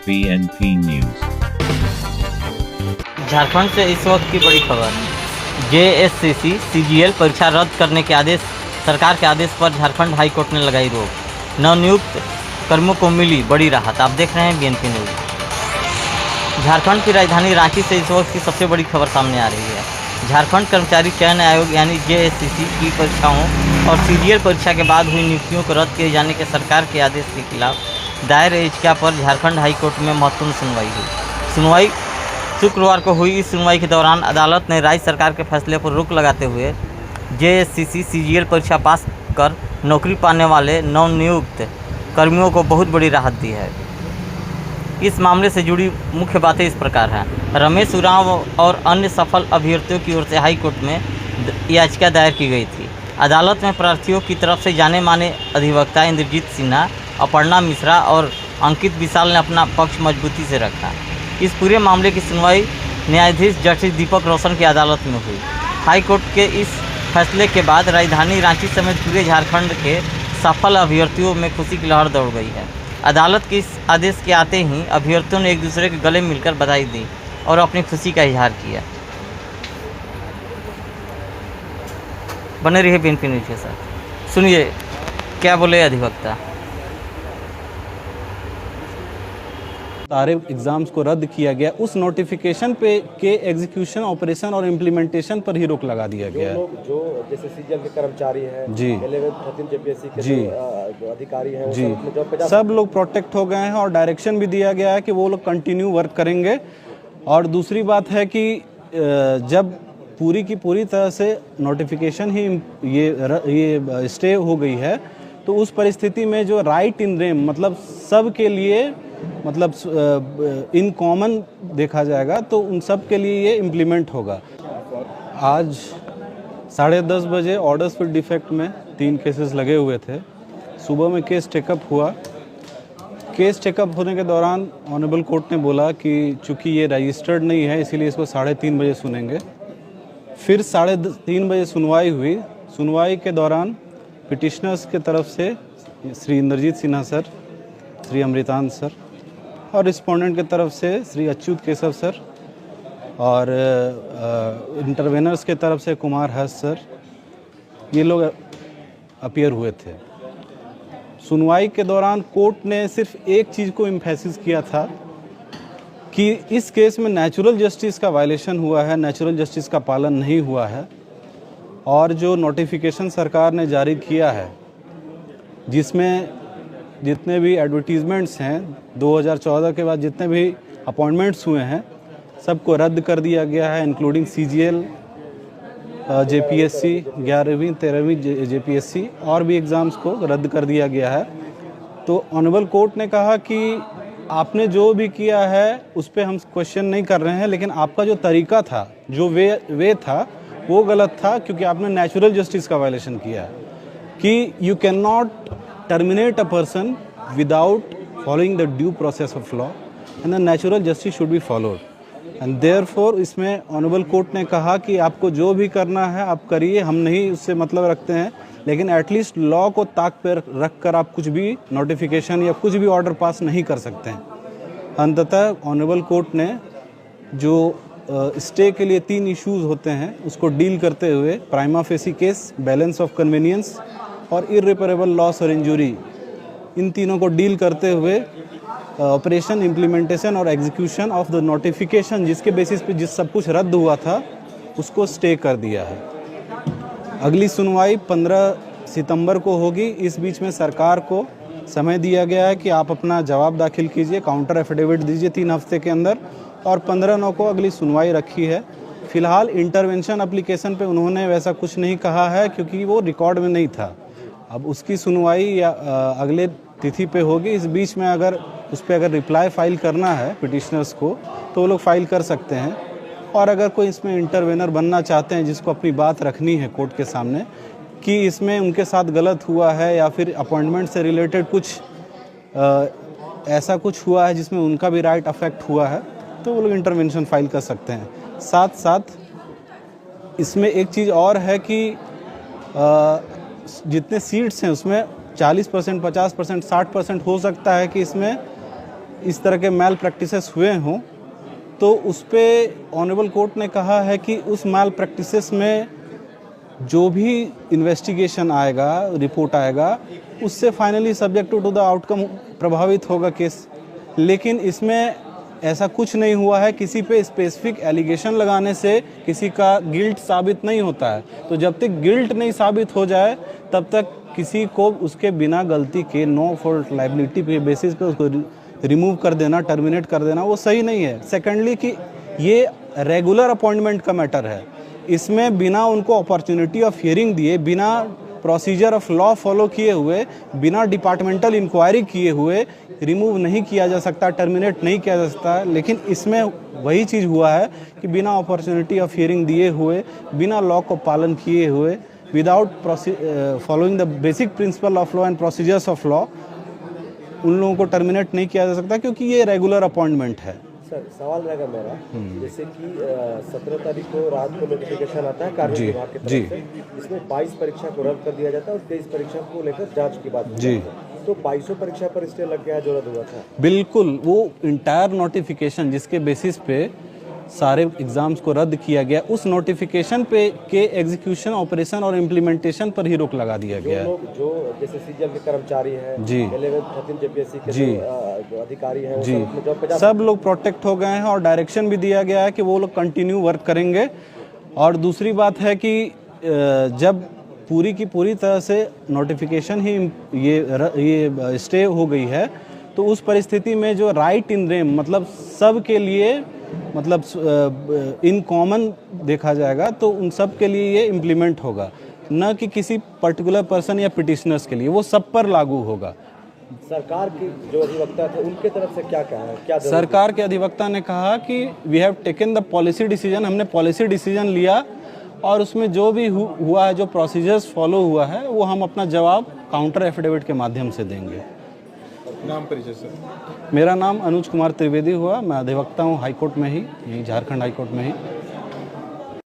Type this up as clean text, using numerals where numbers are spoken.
BNP news. Jharkhand से इस वक्त की बड़ी खबर। JSCC CGL परीक्षा रद्द करने के आदेश, सरकार के आदेश पर झारखंड हाई कोर्ट ने लगाई रोक। नवनियुक्त कर्मियों को मिली बड़ी राहत। आप देख रहे हैं BNP न्यूज। झारखंड की राजधानी रांची से इस वक्त की सबसे बड़ी खबर सामने आ रही है। झारखंड कर्मचारी चयन आयोग यानी JSCC की परीक्षाओं और CGL परीक्षा के बाद हुई नियुक्तियों को रद्द किए जाने के सरकार के आदेश के खिलाफ दायर याचिका पर झारखंड हाई कोर्ट में महत्वपूर्ण सुनवाई शुक्रवार को हुई। इस सुनवाई के दौरान अदालत ने राज्य सरकार के फैसले पर रोक लगाते हुए JSCC CGL परीक्षा पास कर नौकरी पाने वाले नवनियुक्त कर्मियों को बहुत बड़ी राहत दी है। इस मामले से जुड़ी मुख्य बातें इस प्रकार हैं। रमेश उरांव और अन्य सफल अभ्यर्थियों की ओर से हाई कोर्ट में याचिका दायर की गई थी। अदालत में प्रार्थियों की तरफ से जाने माने अधिवक्ता इंद्रजीत सिन्हा, अपर्णा मिश्रा और अंकित विशाल ने अपना पक्ष मजबूती से रखा। इस पूरे मामले की सुनवाई न्यायाधीश जस्टिस दीपक रोशन की अदालत में हुई। हाई कोर्ट के इस फैसले के बाद राजधानी रांची समेत पूरे झारखंड के सफल अभ्यर्थियों में खुशी की लहर दौड़ गई है। अदालत के इस आदेश के आते ही अभ्यर्थियों ने एक दूसरे के गले मिलकर बधाई दी और अपनी खुशी का इजहार किया। बने रहिए BNP न्यूज के साथ। सुनिए क्या बोले अधिवक्ता। सारे एग्ज़ाम्स को रद्द किया गया, उस नोटिफिकेशन पे के एग्जीक्यूशन, ऑपरेशन और इम्प्लीमेंटेशन पर ही रोक लगा दिया गया। जो जैसे CGL के कर्मचारी हैं जी, 11th 13 JPSC के जी, जो अधिकारी हैं, जी, सब लोग प्रोटेक्ट हो गए हैं और डायरेक्शन भी दिया गया है कि वो लोग कंटिन्यू वर्क करेंगे। और दूसरी बात है कि जब पूरी की पूरी तरह से नोटिफिकेशन ही ये स्टे हो गई है, तो उस परिस्थिति में जो राइट इन रेम मतलब सब के लिए मतलब इन कॉमन देखा जाएगा, तो उन सब के लिए ये इम्प्लीमेंट होगा। आज 10:30 बजे ऑर्डर्स विद डिफेक्ट में 3 केसेस लगे हुए थे। सुबह में केस टेकअप हुआ। केस टेकअप होने के दौरान ऑनरेबल कोर्ट ने बोला कि चूंकि ये रजिस्टर्ड नहीं है, इसीलिए इसको 3:30 बजे सुनेंगे। फिर 3:30 बजे सुनवाई हुई। सुनवाई के दौरान पिटिशनर्स के तरफ से श्री इंद्रजीत सिन्हा सर, श्री अमृतांत सर और रिस्पोंडेंट की तरफ से श्री अच्युत केशव सर और इंटरवेनर्स के तरफ से कुमार हर्ष सर, ये लोग अपीयर हुए थे। सुनवाई के दौरान कोर्ट ने सिर्फ एक चीज़ को एम्फेसिस किया था कि इस केस में नेचुरल जस्टिस का वायलेशन हुआ है, नेचुरल जस्टिस का पालन नहीं हुआ है। और जो नोटिफिकेशन सरकार ने जारी किया है, जिसमें जितने भी एडवर्टीज़मेंट्स हैं 2014 के बाद जितने भी अपॉइंटमेंट्स हुए हैं, सबको रद्द कर दिया गया है, इंक्लूडिंग CGL, JPSC 11वीं 13वीं JPSC और भी एग्ज़ाम्स को रद्द कर दिया गया है। तो ऑनरेबल कोर्ट ने कहा कि आपने जो भी किया है उस पर हम क्वेश्चन नहीं कर रहे हैं, लेकिन आपका जो तरीका था, जो वे था, वो गलत था, क्योंकि आपने नेचुरल जस्टिस का वायलेशन किया है कि you can not terminate a person without following the due process of law and the natural justice should be followed and therefore इसमें ऑनरेबल कोर्ट ने कहा कि आपको जो भी करना है आप करिए, हम नहीं उससे मतलब रखते हैं, लेकिन एटलीस्ट लॉ को ताक पर रख कर आप कुछ भी नोटिफिकेशन या कुछ भी ऑर्डर पास नहीं कर सकते हैं। अंततः ऑनरेबल कोर्ट ने जो स्टे के लिए 3 इश्यूज होते हैं उसको डील करते हुए prima facie case, balance of convenience और इर्रिपेरेबल लॉस और इंजरी, इन तीनों को डील करते हुए ऑपरेशन, इम्प्लीमेंटेशन और एग्जीक्यूशन ऑफ द नोटिफिकेशन, जिसके बेसिस पे जिस सब कुछ रद्द हुआ था उसको स्टे कर दिया है। अगली सुनवाई 15 सितंबर को होगी। इस बीच में सरकार को समय दिया गया है कि आप अपना जवाब दाखिल कीजिए, काउंटर एफिडेविट दीजिए 3 हफ्ते के अंदर, और 15/9 को अगली सुनवाई रखी है। फिलहाल इंटरवेंशन एप्लीकेशन पे उन्होंने वैसा कुछ नहीं कहा है, क्योंकि वो रिकॉर्ड में नहीं था। अब उसकी सुनवाई या अगले तिथि पे होगी। इस बीच में अगर उस पर अगर रिप्लाई फ़ाइल करना है पिटिशनर्स को, तो वो लोग फ़ाइल कर सकते हैं। और अगर कोई इसमें इंटरवेनर बनना चाहते हैं, जिसको अपनी बात रखनी है कोर्ट के सामने कि इसमें उनके साथ गलत हुआ है या फिर अपॉइंटमेंट से रिलेटेड कुछ ऐसा कुछ हुआ है जिसमें उनका भी राइट अफेक्ट हुआ है, तो वो लोग इंटरवेंशन फाइल कर सकते हैं। साथ साथ इसमें एक चीज़ और है कि जितने सीट्स हैं उसमें 40%, 50%, 60% हो सकता है कि इसमें इस तरह के मैल प्रैक्टिसेस हुए हों तो उस पे ऑनरेबल कोर्ट ने कहा है कि उस मैल प्रैक्टिसेस में जो भी इन्वेस्टिगेशन आएगा, रिपोर्ट आएगा, उससे finally subject to the outcome प्रभावित होगा केस। लेकिन इसमें ऐसा कुछ नहीं हुआ है, किसी पे स्पेसिफिक एलिगेशन लगाने से किसी का गिल्ट साबित नहीं होता है। तो जब तक गिल्ट नहीं साबित हो जाए तब तक किसी को उसके बिना गलती के नो फॉल्ट लायबिलिटी के बेसिस पे उसको रिमूव कर देना, टर्मिनेट कर देना, वो सही नहीं है। सेकेंडली कि ये रेगुलर अपॉइंटमेंट का मैटर है, इसमें बिना उनको अपॉर्चुनिटी ऑफ हियरिंग दिए, बिना प्रोसीजर ऑफ लॉ फॉलो किए हुए, बिना डिपार्टमेंटल इंक्वायरी किए हुए रिमूव नहीं किया जा सकता, टर्मिनेट नहीं किया जा सकता। लेकिन इसमें वही चीज़ हुआ है कि बिना अपॉर्चुनिटी ऑफ हियरिंग दिए हुए, बिना लॉ को पालन किए हुए, without following the basic principle of law and procedures of law, उन लोगों को टर्मिनेट नहीं किया जा सकता, क्योंकि ये रेगुलर अपॉइंटमेंट है। सर सवाल रहेगा मेरा, जैसे कि 17 तारीख को रात को नोटिफिकेशन आता है कार्मिक विभाग की तरफ से, जिसमें 22 परीक्षा को रद्द कर दिया जाता है और 23 परीक्षा को लेकर जांच की बात जी। तो 22 परीक्षा पर स्टे लग गया है जो रद्द हुआ था। बिल्कुल, वो इंटायर नोटिफिकेशन जिसके बेसिस पे सारे एग्जाम्स को रद्द किया गया, उस नोटिफिकेशन पे के एग्जीक्यूशन, ऑपरेशन और इम्प्लीमेंटेशन पर ही रोक लगा दिया गया है। लोग जो जैसे सीजीएल के कर्मचारी हैं जी, 11th 13 जेपीएससी के जी, जो अधिकारी हैं, जी, वो जॉब पे जा सब लोग प्रोटेक्ट हो गए हैं और डायरेक्शन भी दिया गया है कि वो लोग कंटिन्यू वर्क करेंगे। और दूसरी बात है कि जब पूरी की पूरी तरह से नोटिफिकेशन ही ये स्टे हो गई है, तो उस परिस्थिति में जो राइट इन रेम, मतलब सब के लिए, मतलब इन कॉमन देखा जाएगा, तो उन सब के लिए ये इम्प्लीमेंट होगा, न कि किसी पर्टिकुलर पर्सन या पिटिशनर्स के लिए, वो सब पर लागू होगा। सरकार की जो अधिवक्ता थे उनके तरफ से क्या कहा है, क्या सरकार के अधिवक्ता ने कहा कि we have taken the policy decision, हमने पॉलिसी डिसीजन लिया और उसमें जो भी हुआ है, जो प्रोसीजर्स फॉलो हुआ है, वो हम अपना जवाब काउंटर एफिडेविट के माध्यम से देंगे। नाम परिचय सर? मेरा नाम अनुज कुमार त्रिवेदी हुआ, मैं अधिवक्ता हूँ हाईकोर्ट में ही, यही झारखंड हाईकोर्ट में ही।